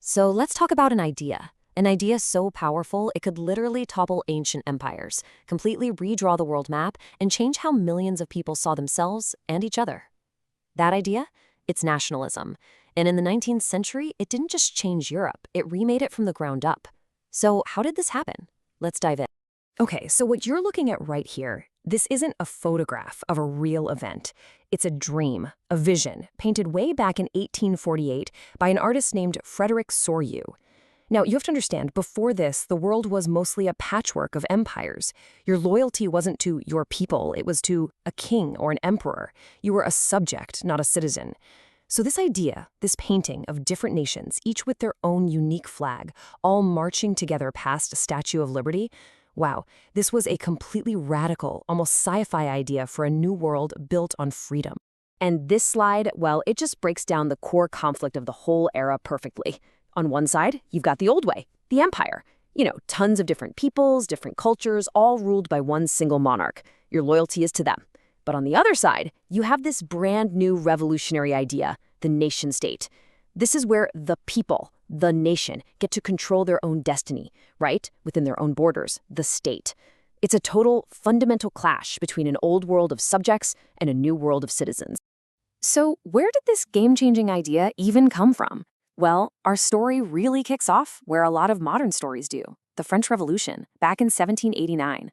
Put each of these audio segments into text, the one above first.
So let's talk about an idea. An idea so powerful it could literally topple ancient empires, completely redraw the world map, and change how millions of people saw themselves and each other. That idea? It's nationalism. And in the 19th century, it didn't just change Europe, it remade it from the ground up. So how did this happen? Let's dive in. Okay, so what you're looking at right here, this isn't a photograph of a real event. It's a dream, a vision, painted way back in 1848 by an artist named Frederick Soryu. Now, you have to understand, before this, the world was mostly a patchwork of empires. Your loyalty wasn't to your people, it was to a king or an emperor. You were a subject, not a citizen. So this idea, this painting of different nations, each with their own unique flag, all marching together past a Statue of Liberty, wow, this was a completely radical, almost sci-fi idea for a new world built on freedom. And this slide, well, it just breaks down the core conflict of the whole era perfectly. On one side, you've got the old way, the empire. Tons of different peoples, different cultures, all ruled by one single monarch. Your loyalty is to them. But on the other side, you have this brand new revolutionary idea, the nation state. This is where the people, the nation, get to control their own destiny, right? Within their own borders, the state. It's a total fundamental clash between an old world of subjects and a new world of citizens. So where did this game-changing idea even come from? Well, our story really kicks off where a lot of modern stories do, the French Revolution, back in 1789.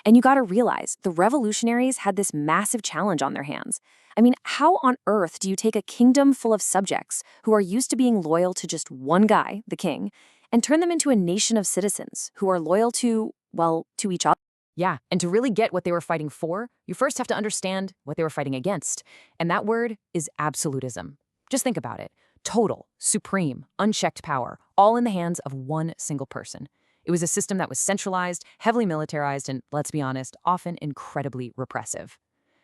And you gotta realize, the revolutionaries had this massive challenge on their hands. I mean, how on earth do you take a kingdom full of subjects who are used to being loyal to just one guy, the king, and turn them into a nation of citizens who are loyal to, well, to each other? Yeah, and to really get what they were fighting for, you first have to understand what they were fighting against. And that word is absolutism. Just think about it. Total, supreme, unchecked power, all in the hands of one single person. It was a system that was centralized, heavily militarized, and, let's be honest, often incredibly repressive.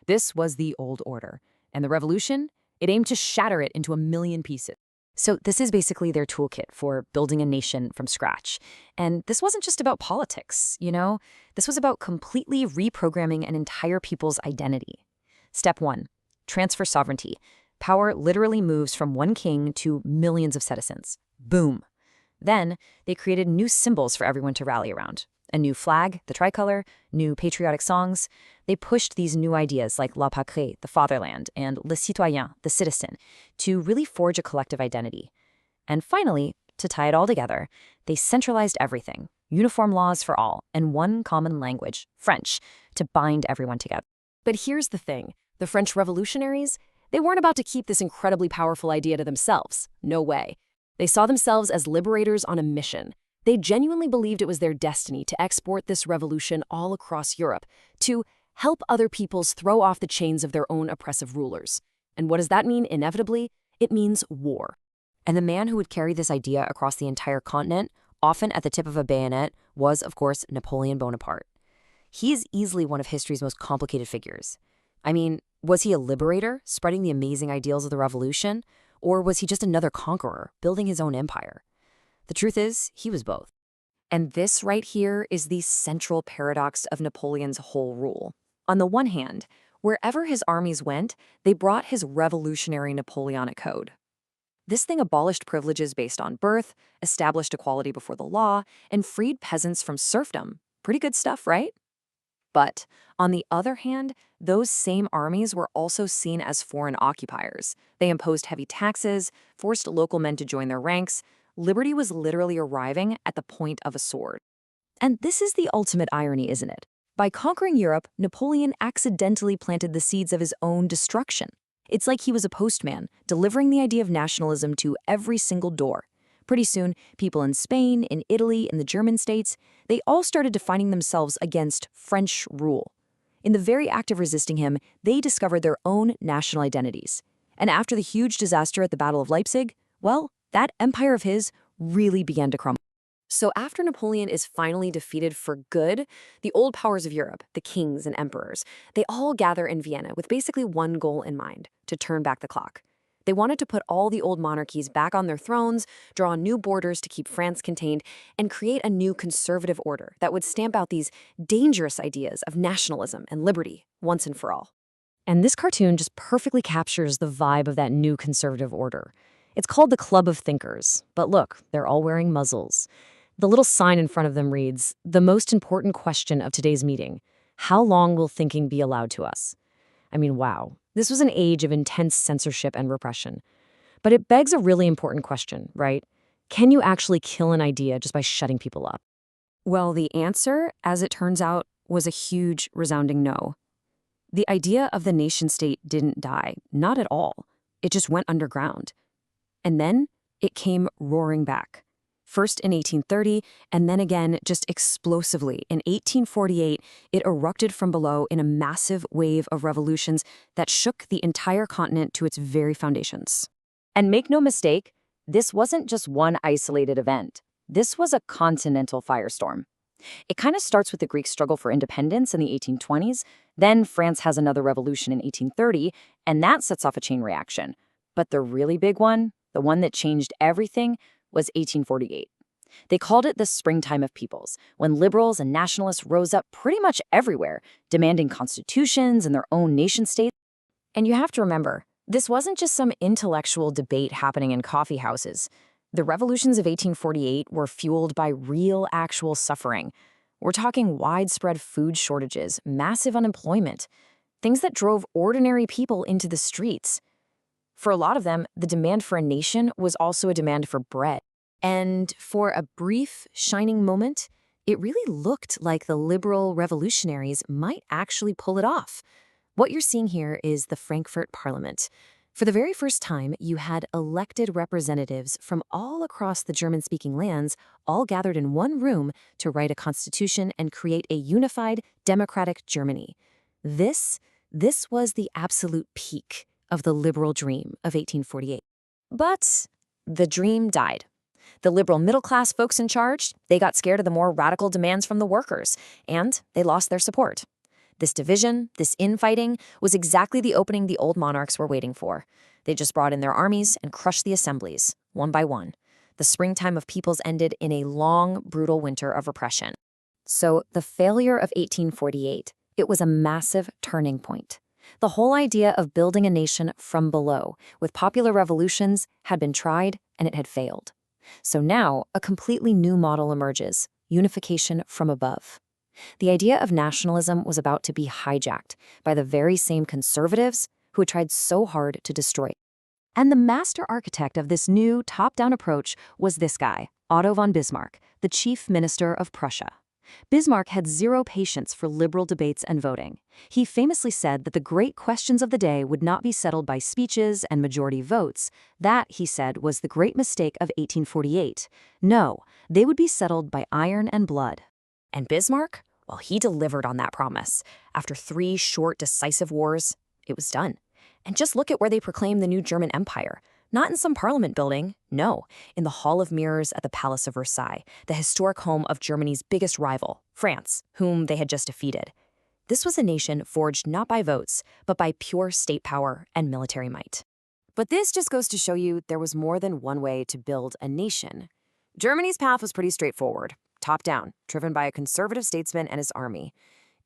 This was the old order. And the revolution, it aimed to shatter it into a million pieces. So this is basically their toolkit for building a nation from scratch. And this wasn't just about politics, This was about completely reprogramming an entire people's identity. Step 1, transfer sovereignty. Power literally moves from one king to millions of citizens. Boom. Then they created new symbols for everyone to rally around. A new flag, the tricolor, new patriotic songs. They pushed these new ideas like la patrie, the fatherland, and le citoyen, the citizen, to really forge a collective identity. And finally, to tie it all together, they centralized everything, uniform laws for all, and one common language, French, to bind everyone together. But here's the thing, the French revolutionaries, they weren't about to keep this incredibly powerful idea to themselves. No way. They saw themselves as liberators on a mission. They genuinely believed it was their destiny to export this revolution all across Europe, to help other peoples throw off the chains of their own oppressive rulers. And what does that mean, inevitably? It means war. And the man who would carry this idea across the entire continent, often at the tip of a bayonet, was, of course, Napoleon Bonaparte. He is easily one of history's most complicated figures. I mean, was he a liberator, spreading the amazing ideals of the revolution? Or was he just another conqueror, building his own empire? The truth is, he was both. And this right here is the central paradox of Napoleon's whole rule. On the one hand, wherever his armies went, they brought his revolutionary Napoleonic code. This thing abolished privileges based on birth, established equality before the law, and freed peasants from serfdom. Pretty good stuff, right? But on the other hand, those same armies were also seen as foreign occupiers. They imposed heavy taxes, forced local men to join their ranks. Liberty was literally arriving at the point of a sword. And this is the ultimate irony, isn't it? By conquering Europe, Napoleon accidentally planted the seeds of his own destruction. It's like he was a postman, delivering the idea of nationalism to every single door. Pretty soon, people in Spain, in Italy, in the German states, they all started defining themselves against French rule. In the very act of resisting him, they discovered their own national identities. And after the huge disaster at the Battle of Leipzig, well, that empire of his really began to crumble. So after Napoleon is finally defeated for good, the old powers of Europe, the kings and emperors, they all gather in Vienna with basically one goal in mind, to turn back the clock. They wanted to put all the old monarchies back on their thrones, draw new borders to keep France contained, and create a new conservative order that would stamp out these dangerous ideas of nationalism and liberty once and for all. And this cartoon just perfectly captures the vibe of that new conservative order. It's called the Club of Thinkers, but look, they're all wearing muzzles. The little sign in front of them reads, "The most important question of today's meeting. How long will thinking be allowed to us?" I mean, wow. This was an age of intense censorship and repression. But it begs a really important question, right? Can you actually kill an idea just by shutting people up? Well, the answer, as it turns out, was a huge, resounding no. The idea of the nation-state didn't die, not at all. It just went underground. And then it came roaring back. First in 1830, and then again just explosively. In 1848, it erupted from below in a massive wave of revolutions that shook the entire continent to its very foundations. And make no mistake, this wasn't just one isolated event. This was a continental firestorm. It kind of starts with the Greek struggle for independence in the 1820s. Then France has another revolution in 1830, and that sets off a chain reaction. But the really big one, the one that changed everything, was 1848. They called it the springtime of peoples, when liberals and nationalists rose up pretty much everywhere, demanding constitutions and their own nation-states. And you have to remember, this wasn't just some intellectual debate happening in coffee houses. The revolutions of 1848 were fueled by real, actual suffering. We're talking widespread food shortages, massive unemployment, things that drove ordinary people into the streets. For a lot of them, the demand for a nation was also a demand for bread. And for a brief, shining moment, it really looked like the liberal revolutionaries might actually pull it off. What you're seeing here is the Frankfurt Parliament. For the very first time, you had elected representatives from all across the German-speaking lands all gathered in one room to write a constitution and create a unified, democratic Germany. This was the absolute peak of the liberal dream of 1848. But the dream died. The liberal middle-class folks in charge, they got scared of the more radical demands from the workers, and they lost their support. This division, this infighting, was exactly the opening the old monarchs were waiting for. They just brought in their armies and crushed the assemblies, one by one. The springtime of peoples ended in a long, brutal winter of repression. So the failure of 1848, it was a massive turning point. The whole idea of building a nation from below, with popular revolutions, had been tried and it had failed. So now, a completely new model emerges, unification from above. The idea of nationalism was about to be hijacked by the very same conservatives who had tried so hard to destroy it. And the master architect of this new top-down approach was this guy, Otto von Bismarck, the chief minister of Prussia. Bismarck had zero patience for liberal debates and voting. He famously said that the great questions of the day would not be settled by speeches and majority votes. That, he said, was the great mistake of 1848. No, they would be settled by iron and blood. And Bismarck? Well, he delivered on that promise. After 3 short, decisive wars, it was done. And just look at where they proclaimed the new German Empire. Not in some parliament building, no, in the Hall of Mirrors at the Palace of Versailles, the historic home of Germany's biggest rival, France, whom they had just defeated. This was a nation forged not by votes, but by pure state power and military might. But this just goes to show you there was more than one way to build a nation. Germany's path was pretty straightforward. Top-down, driven by a conservative statesman and his army.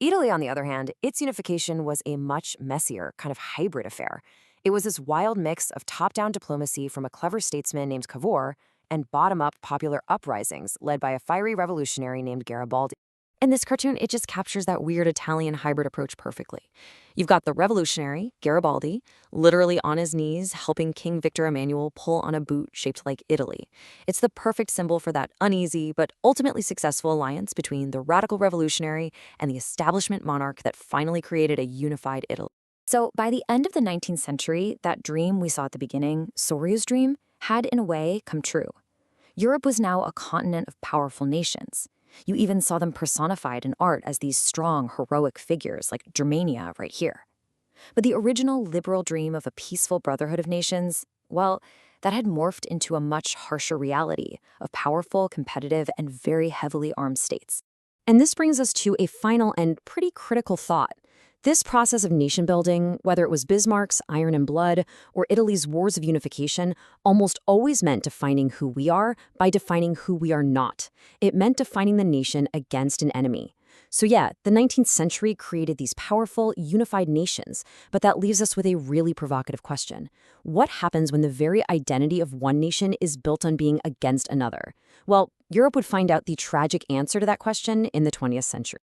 Italy, on the other hand, its unification was a much messier, kind of hybrid affair. It was this wild mix of top-down diplomacy from a clever statesman named Cavour and bottom-up popular uprisings led by a fiery revolutionary named Garibaldi. In this cartoon, it just captures that weird Italian hybrid approach perfectly. You've got the revolutionary, Garibaldi, literally on his knees helping King Victor Emmanuel pull on a boot shaped like Italy. It's the perfect symbol for that uneasy but ultimately successful alliance between the radical revolutionary and the establishment monarch that finally created a unified Italy. So by the end of the 19th century, that dream we saw at the beginning, Sorio's dream, had in a way come true. Europe was now a continent of powerful nations. You even saw them personified in art as these strong, heroic figures like Germania right here. But the original liberal dream of a peaceful brotherhood of nations, well, that had morphed into a much harsher reality of powerful, competitive, and very heavily armed states. And this brings us to a final and pretty critical thought. This process of nation building, whether it was Bismarck's Iron and Blood or Italy's Wars of Unification, almost always meant defining who we are by defining who we are not. It meant defining the nation against an enemy. So yeah, the 19th century created these powerful, unified nations, but that leaves us with a really provocative question. What happens when the very identity of one nation is built on being against another? Well, Europe would find out the tragic answer to that question in the 20th century.